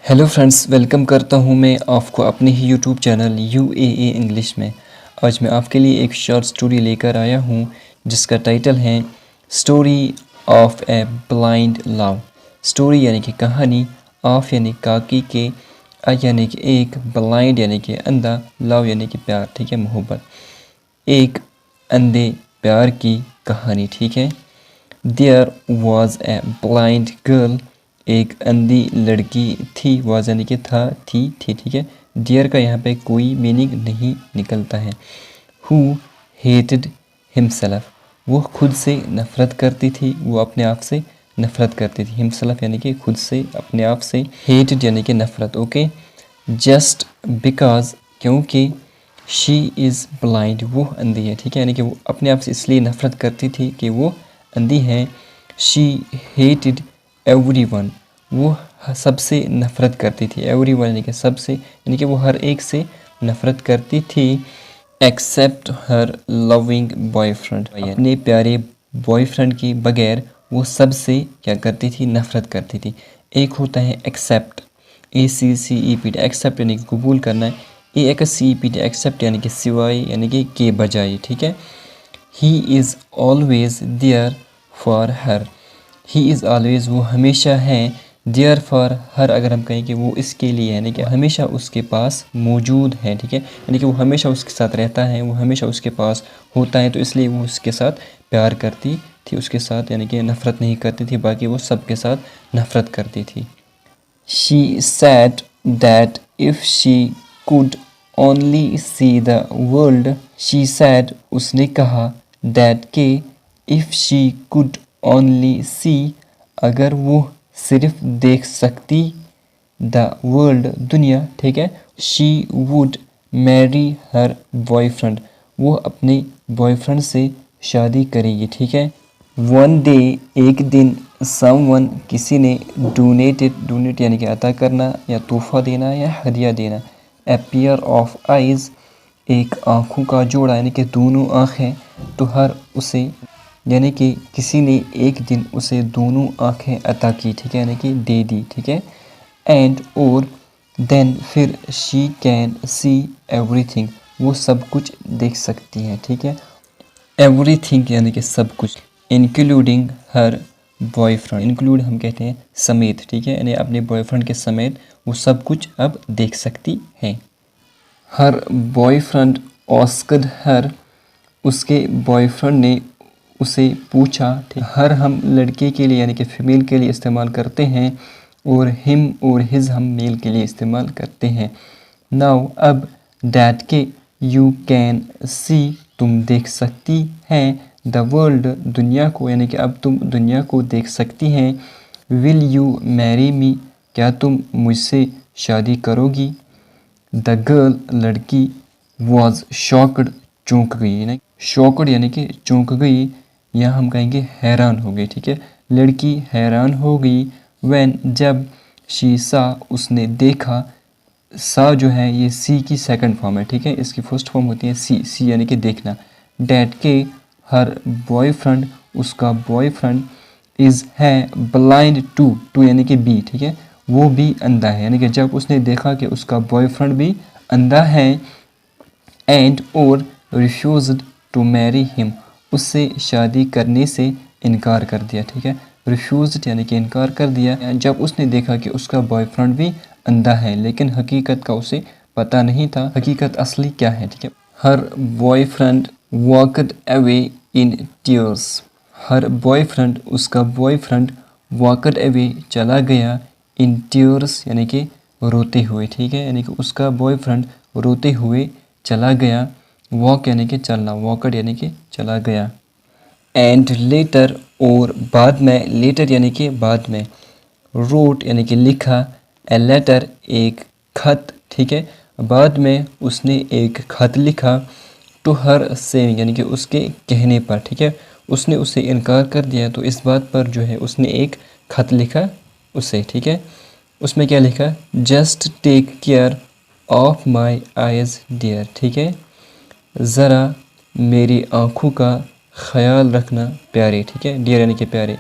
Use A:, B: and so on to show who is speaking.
A: Hello friends, welcome करता हूं मैं आपको अपने ही यूट्यूब चैनल UAA इंग्लिश में। आज मैं आपके लिए एक शॉर्ट स्टोरी लेकर आया हूं जिसका टाइटल है story of a blind love. Story यानी कि कहानी, ऑफ यानी काकी के, यानी कि एक, ब्लाइंड यानी कि अंधा, लव यानी कि प्यार, ठीक है, मोहब्बत। एक अंधे प्यार की कहानी, ठीक है। There was a blind girl, एक अंधी लड़की थी। वॉज यानी कि था, थी, ठीक है। डियर का यहाँ पे कोई मीनिंग नहीं निकलता है। हु हेटेड हिमसेल्फ, वो खुद से नफ़रत करती थी, वो अपने आप से नफ़रत करती थी। हिमसेल्फ यानी कि खुद से, अपने आप से। हेटेड यानी कि नफ़रत, ओके। जस्ट बिकॉज, क्योंकि शी इज़ ब्लाइंड, वो अंधी है, ठीक है। यानी कि वो अपने आप से इसलिए नफ़रत करती थी कि वो अंधी है। शी हेटेड एवरीवन, वो सबसे नफ़रत करती थी। एवरीवन यानी कि सबसे, यानी कि वो हर एक से नफ़रत करती थी। एक्सेप्ट हर लविंग बॉयफ्रेंड, अपने प्यारे बॉयफ्रेंड के बगैर वो सबसे क्या करती थी, नफ़रत करती थी। एक होता है एक्सेप्ट, ACCEPT, एक्सेप्ट यानी कि कबूल करना है। AXCEPT, एक्सेप्ट यानी कि सिवाय, यानी कि के बजाय, ठीक है। He is always there for her, he is always, वो हमेशा है, देयर फॉर हर, अगर हम कहें कि वो इसके लिए, यानी कि हमेशा उसके पास मौजूद है, ठीक है। यानी कि वो हमेशा उसके साथ रहता है, वो हमेशा उसके पास होता है, तो इसलिए वो उसके साथ प्यार करती थी, उसके साथ, यानी कि नफ़रत नहीं करती थी, बाकी वो सबके साथ नफ़रत करती थी। She said that if she could only see the world, she said, उसने कहा, that के, if she could only see, अगर वो सिर्फ देख सकती, द वर्ल्ड, दुनिया, ठीक है, she would marry her boyfriend, वो अपने बॉयफ्रेंड से शादी करेगी, ठीक है। वन डे, एक दिन, समवन, किसी ने, डोनेटेड, डोनेट यानी कि अता करना या तोहफा देना या हदिया देना। ए पेयर ऑफ आइज़, एक आँखों का जोड़ा, यानी कि दोनों आँखें, तो हर उसे, यानी कि किसी ने एक दिन उसे दोनों आँखें अता की, ठीक है, यानी कि दे दी, ठीक है। एंड और, देन फिर, शी कैन सी एवरीथिंग, वो सब कुछ देख सकती हैं, ठीक है। एवरीथिंग यानी कि सब कुछ, इंक्लूडिंग हर बॉयफ्रेंड, इंक्लूड हम कहते हैं समेत, ठीक है, यानी अपने बॉयफ्रेंड के समेत वो सब कुछ अब देख सकती है। हर बॉयफ्रेंड ऑस्कड हर, उसके बॉयफ्रेंड ने उसे पूछा, ठीक। हर हम लड़के के लिए यानी कि फीमेल के लिए इस्तेमाल करते हैं, और हिम और हिज हम मेल के लिए इस्तेमाल करते हैं। नाउ अब, दैट के, यू कैन सी, तुम देख सकती हैं, द वर्ल्ड, दुनिया को, यानी कि अब तुम दुनिया को देख सकती हैं। विल यू मैरी मी, क्या तुम मुझसे शादी करोगी। द गर्ल, लड़की, वॉज शॉक्ड, चौंक गई, शॉक्ड यानी कि चौंक गई, या हम कहेंगे हैरान हो गई, ठीक है। लड़की हैरान हो गई। व्हेन, जब, शी सा, उसने देखा, सा जो है ये सी की सेकंड फॉर्म है, ठीक है, इसकी फर्स्ट फॉर्म होती है सी, सी यानी कि देखना। डैट के, हर बॉयफ्रेंड, उसका बॉयफ्रेंड, इज़ है, ब्लाइंड टू, टू यानी कि बी, ठीक है, वो भी अंधा है, यानी कि जब उसने देखा कि उसका बॉयफ्रेंड भी अंधा है। एंड और, रिफ्यूज्ड टू मैरी हिम, उससे शादी करने से इनकार कर दिया, ठीक है। रिफ्यूज्ड यानी कि इनकार कर दिया, जब उसने देखा कि उसका बॉयफ्रेंड भी अंधा है, लेकिन हकीकत का उसे पता नहीं था, हकीकत असली क्या है, ठीक है। हर boyfriend walked away in tears, her boyfriend, उसका बॉयफ्रेंड, वॉकड अवे, चला गया, इन टीयर्स यानी कि रोते हुए, ठीक है, यानी कि उसका बॉयफ्रेंड रोते हुए चला गया। वॉक यानी कि चलना, वॉकड यानी कि चला गया। एंड लेटर, और बाद में, लेटर यानी कि बाद में, रोट यानी कि लिखा, ए लेटर, एक खत, ठीक है, बाद में उसने एक खत लिखा, टू हर सेइंग यानी कि उसके कहने पर, ठीक है, उसने उसे इनकार कर दिया, तो इस बात पर जो है उसने एक खत लिखा उसे, ठीक है। उसमें क्या लिखा, just take care of my eyes dear, ठीक है, ज़रा मेरी आँखों का ख्याल रखना प्यारे, ठीक है, डियर यानी कि प्यारे।